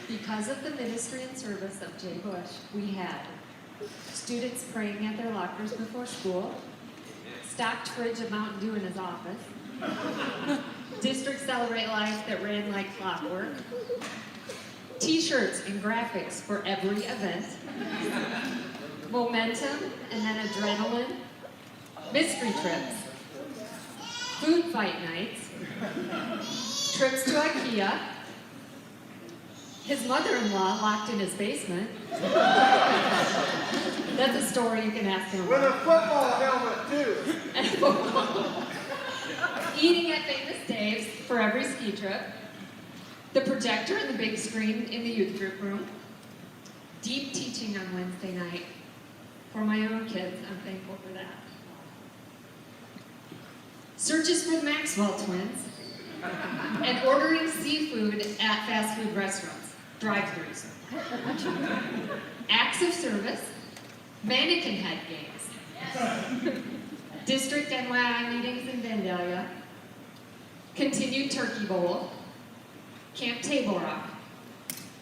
Because of the ministry and service of Jay Bush, we had students praying at their lockers before school, stocked fridge of Mountain Dew in his office, District Celebrate Life that ran like clockwork, t-shirts and graphics for every event, momentum and then adrenaline, mystery trips, food fight nights, trips to IKEA, his mother-in-law locked in his basement. That's a story you can ask him With a about. football helmet, too. And football. Eating at Famous Dave's for every ski trip. The projector and the big screen in the youth group room. Deep teaching on Wednesday night. For my own kids, I'm thankful for that. Searches for the Maxwell twins. And ordering seafood at fast food restaurants. Drive-thrus. Acts of service. Mannequin head games. District NYI meetings in Vandalia. Continued turkey bowl. Camp Table Rock.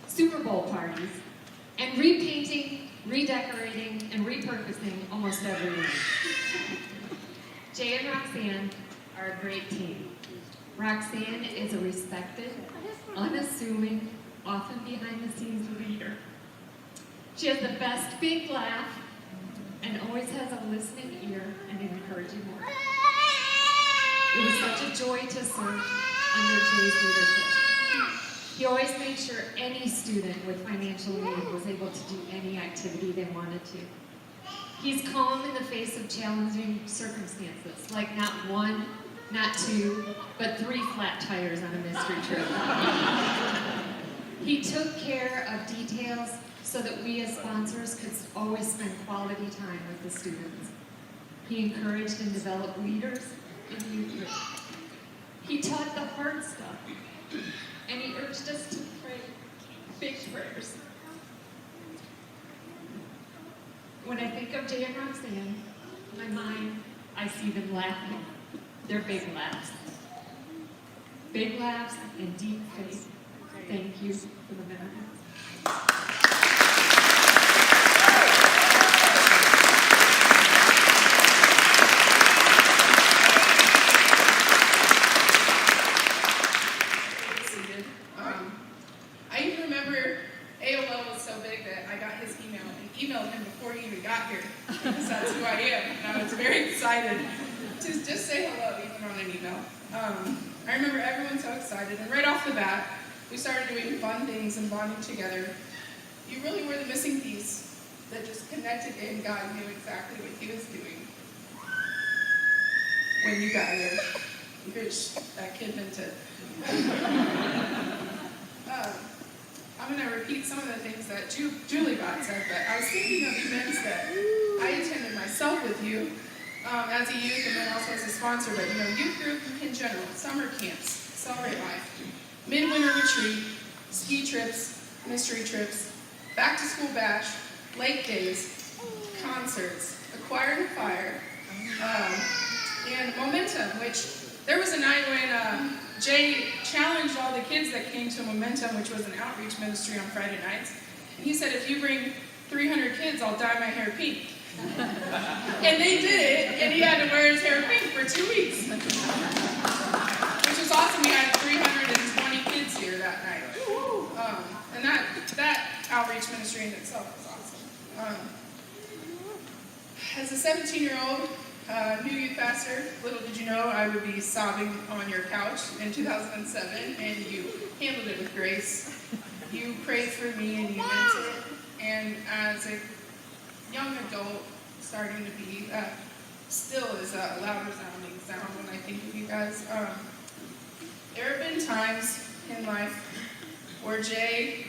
Super Bowl parties. And repainting, redecorating, and repurposing almost every room. Jay and Roxanne are a great team. Roxanne is a respected, unassuming, often behind-the-scenes leader. She has the best big laugh and always has a listening ear and an encouraging word. It was such a joy to serve under Jay's leadership. He always made sure any student with financial need was able to do any activity they wanted to. He's calm in the face of challenging circumstances, like not one, not two, but 3 flat tires on a mystery trip. He took care of details so that we as sponsors could always spend quality time with the students. He encouraged and developed leaders in the youth group. He taught the hard stuff, and he urged us to pray big prayers. When I think of Jay and Roxanne, in my mind, I see them laughing. They're big laughs. Big laughs and deep faith. Thank you for the benefits. I even remember AOL was so big that I got his email and emailed him before he even got here, because that's who I am. And I was very excited to just say hello, even on an email. I remember everyone so excited, and right off the bat, we started doing fun things and bonding together. You really were the missing piece that just connected, and God knew exactly what he was doing when you got here. Which that kid meant it. I'm going to repeat some of the things that Julie Bott said, but I was thinking of events that I attended myself with you as a youth and then also as a sponsor, but youth group in general, summer camps, Celebrate Life, midwinter retreat, ski trips, mystery trips, back to school bash, lake days, concerts, a choir and a fire, and momentum, which there was a night when Jay challenged all the kids that came to Momentum, which was an outreach ministry on Friday nights. And he said, if you bring 300 kids, I'll dye my hair pink. And they did it, and he had to wear his hair pink for 2 weeks. Which was awesome. We had 320 kids here that night. And that outreach ministry in itself was awesome. As a 17-year-old, new youth pastor, little did you know I would be sobbing on your couch in 2007, and you handled it with grace. You prayed for me and you meant it. And as a young adult, starting to be, still is a loud resounding sound when I think of you guys. There have been times in life where Jay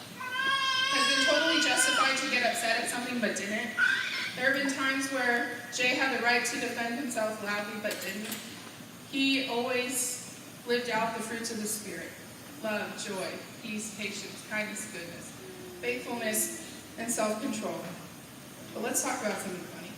has been totally justified to get upset at something but didn't. There have been times where Jay had the right to defend himself loudly but didn't. He always lived out the fruits of the Spirit: love, joy, peace, patience, kindness, goodness, faithfulness, and self-control. But let's talk about something funny.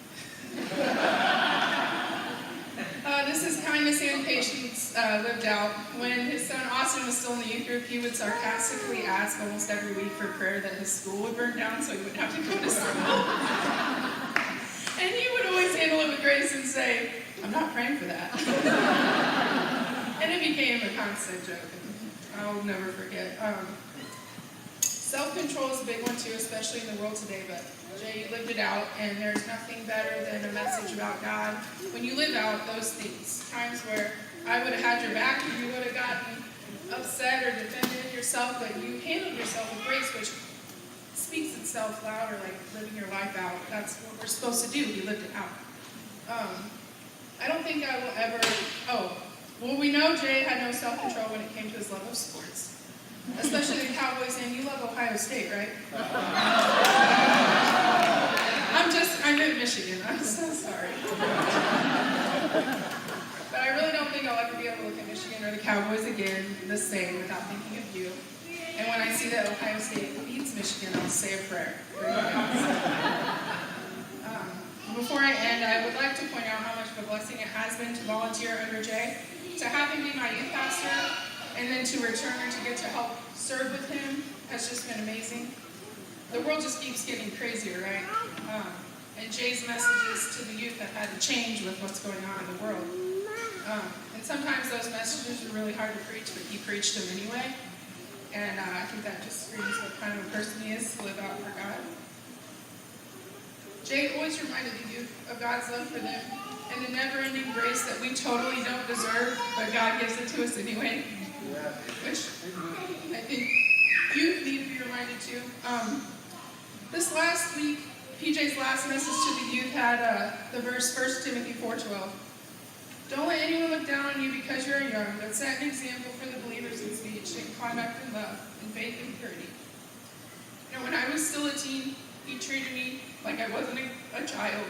This is kindness and patience lived out. When his son Austin was still in the youth group, he would sarcastically ask almost every week for prayer that his school would burn down so he wouldn't have to go to school. And he would always handle it with grace and say, "I'm not praying for that." And it became a constant joke, and I'll never forget. Self-control is a big one too, especially in the world today, but Jay, you lived it out, and there's nothing better than a message about God. When you live out those things, times where I would have had your back and you would have gotten upset or defended yourself, but you handled yourself with grace, which speaks itself louder, like living your life out. That's what we're supposed to do. We lived it out. I don't think I will ever, well, we know Jay had no self-control when it came to his love of sports. Especially the Cowboys, and you love Ohio State, right? I'm in Michigan. I'm so sorry. But I really don't think I'll ever be able to look at Michigan or the Cowboys again the same without thinking of you. And when I see that Ohio State beats Michigan, I'll say a prayer. Before I end, I would like to point out how much of a blessing it has been to volunteer under Jay, to have him be my youth pastor, and then to return and to get to help serve with him has just been amazing. The world just keeps getting crazier, right? And Jay's messages to the youth have had to change with what's going on in the world. And sometimes those messages are really hard to preach, but he preached them anyway. And I think that just screams what kind of a person he is to live out for God. Jay always reminded the youth of God's love for them and the never-ending grace that we totally don't deserve, but God gives it to us anyway. Which I think you need to be reminded too. This last week, PJ's last message to the youth had the verse 1 Timothy 4:12. Don't let anyone look down on you because you're young, but set an example for the believers in speech and conduct in love, in faith and purity. You know, when I was still a teen, he treated me like I wasn't a child,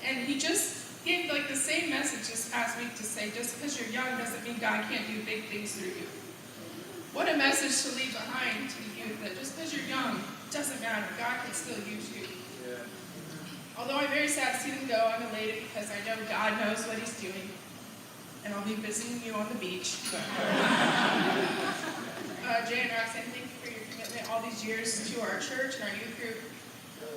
and he just gave like the same message this past week to say, just because you're young doesn't mean God can't do big things through you. What a message to leave behind to the youth, that just because you're young, it doesn't matter. God can still use you. Yeah. Although I'm very sad to see them go, I'm elated because I know God knows what he's doing. And I'll be visiting you on the beach. Jay and Roxanne, thank you for your commitment all these years to our church and our youth group.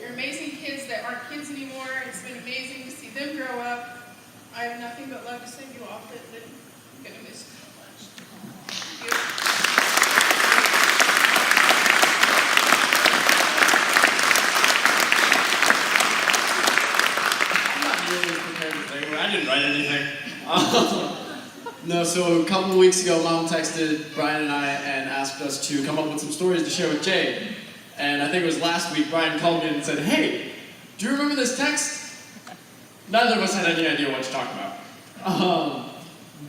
You're amazing kids that aren't kids anymore. It's been amazing to see them grow up. I have nothing but love to send you off, but I'm going to miss you so much. Thank you. I'm not really prepared to say, I didn't write anything. No, so a couple of weeks ago, Mom texted Brian and I and asked us to come up with some stories to share with Jay. And I think it was last week, Brian called me and said, "Hey, do you remember this text?" Neither of us had any idea what to talk about.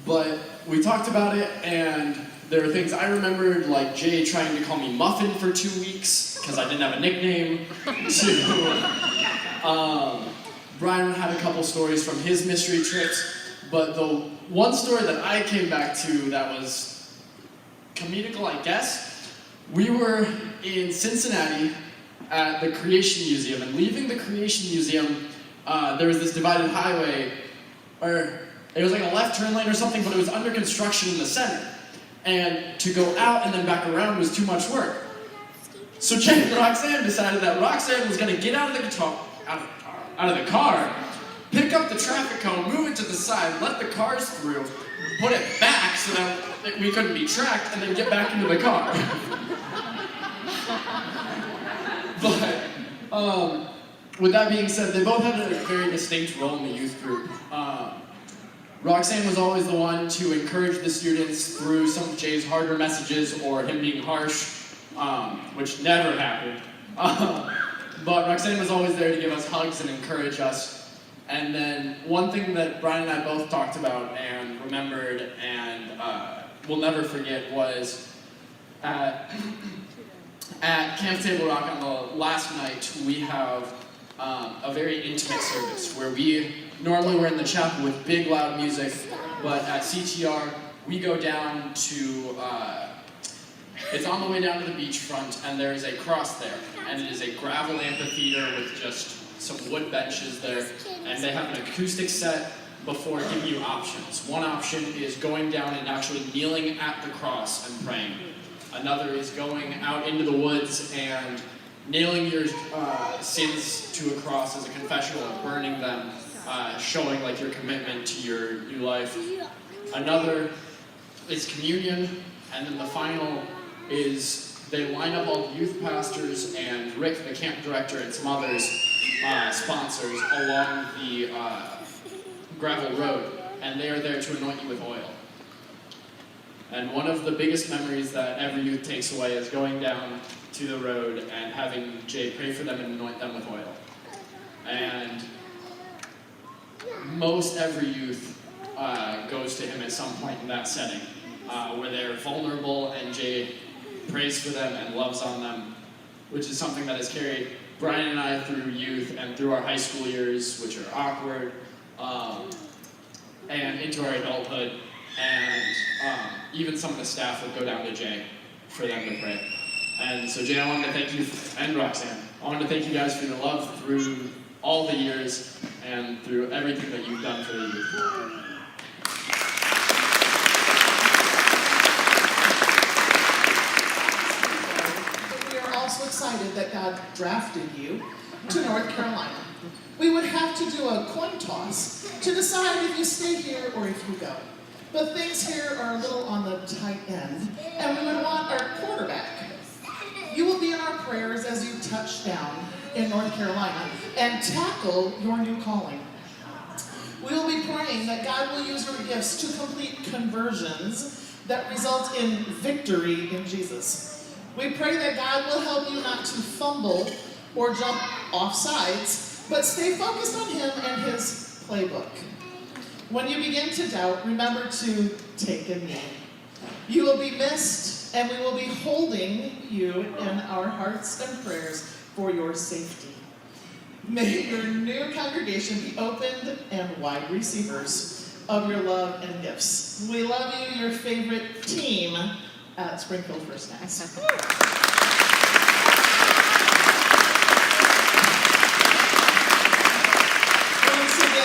But we talked about it, and there were things I remembered, like Jay trying to call me Muffin for 2 weeks, because I didn't have a nickname. Brian had a couple stories from his mystery trips, but the one story that I came back to that was comedical, I guess, we were in Cincinnati at the Creation Museum, and leaving the Creation Museum, there was this divided highway, or it was like a left turn lane or something, but it was under construction in the center. And to go out and then back around was too much work. So Jay and Roxanne decided that Roxanne was going to get out of the car, pick up the traffic cone, move it to the side, let the cars through, put it back so that we couldn't be tracked, and then get back into the car. But, with that being said, they both had a very distinct role in the youth group. Roxanne was always the one to encourage the students through some of Jay's harder messages or him being harsh, which never happened. But Roxanne was always there to give us hugs and encourage us. And then one thing that Brian and I both talked about and remembered and will never forget was at Camp Table Rock on the last night, we have a very intimate service where normally we're in the chapel with big loud music, but at CTR we go down to, it's on the way down to the beachfront, and there's a cross there, and it is a gravel amphitheater with just some wood benches there, and they have an acoustic set, before giving you options. One option is going down and actually kneeling at the cross and praying. Another is going out into the woods and nailing your sins to a cross as a confessional and burning them, showing like your commitment to your new life. Another is communion, and then the final is they line up all the youth pastors and Rick, the camp director, and some others, sponsors, along the gravel road, and they are there to anoint you with oil. And one of the biggest memories that every youth takes away is going down to the road and having Jay pray for them and anoint them with oil. And most every youth goes to him at some point in that setting, where they're vulnerable and Jay prays for them and loves on them, which is something that has carried Brian and I through youth and through our high school years, which are awkward, and into our adulthood, and even some of the staff would go down to Jay for them to pray. And so Jay, I wanted to thank you, and Roxanne, I wanted to thank you guys for your love through all the years and through everything that you've done for the youth. We are also excited that God drafted you to North Carolina. We would have to do a coin toss to decide if you stay here or if you go. But things here are a little on the tight end, and we would want our quarterback. You will be in our prayers as you touch down in North Carolina and tackle your new calling. We will be praying that God will use your gifts to complete conversions that result in victory in Jesus. We pray that God will help you not to fumble or jump off sides, but stay focused on Him and His playbook. When you begin to doubt, remember to take a knee. You will be missed, and we will be holding you in our hearts and prayers for your safety. May your new congregation be opened and wide receivers of your love and gifts. We love you, your favorite team at Springfield First NC.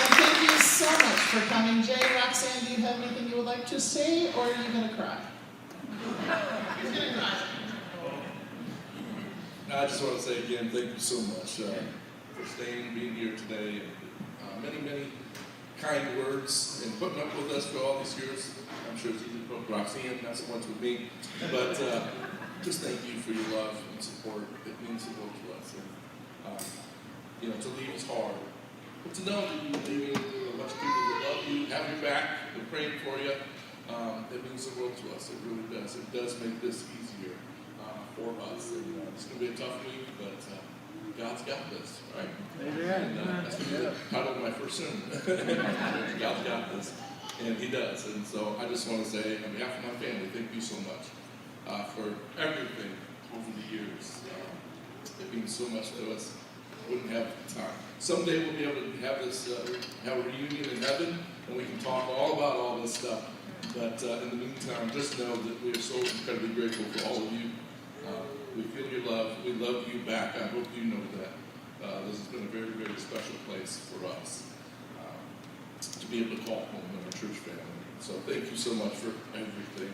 Thank you so much for coming. Jay, Roxanne, do you have anything you would like to say, or are you going to cry? You're going to cry. I just want to say again, thank you so much for staying, being here today, and many, many kind words, and putting up with us for all these years. I'm sure it's easy to put Roxanne, not so much with me, but just thank you for your love and support. It means the world to us. And, to leave is hard. But to know that you're leaving a bunch of people that love you, have your back, they're praying for you, it means the world to us. It really does. It does make this easier for us. And, it's going to be a tough week, but God's got this, right? Amen. And that's going to be the title of my first sermon. God's got this, and He does. And so I just want to say, on behalf of my family, thank you so much for everything over the years. It means so much to us. Wouldn't have time. Someday we'll be able to have this, have a reunion in heaven, and we can talk all about all this stuff. But in the meantime, just know that we are so incredibly grateful for all of you. We feel your love. We love you back. I hope you know that. This has been a very, very special place for us to be able to call home in our church family. So thank you so much for everything.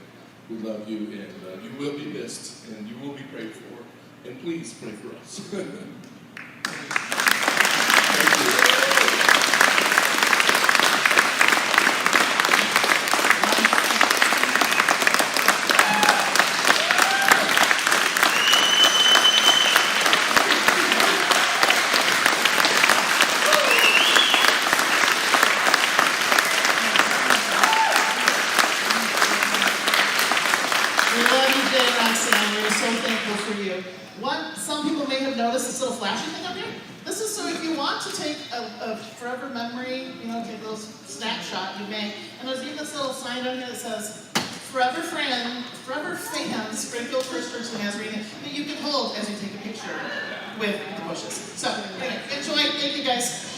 We love you, and you will be missed, and you will be prayed for. And please pray for us. Some people may have noticed this little flashing thing up here. This is so if you want to take a forever memory, take a little snapshot, you may. And there's even this little sign on here that says, Forever fans, Springfield First Church Nazarene, that you can hold as you take a picture with the bushes. So, anyway, enjoy. Thank you guys.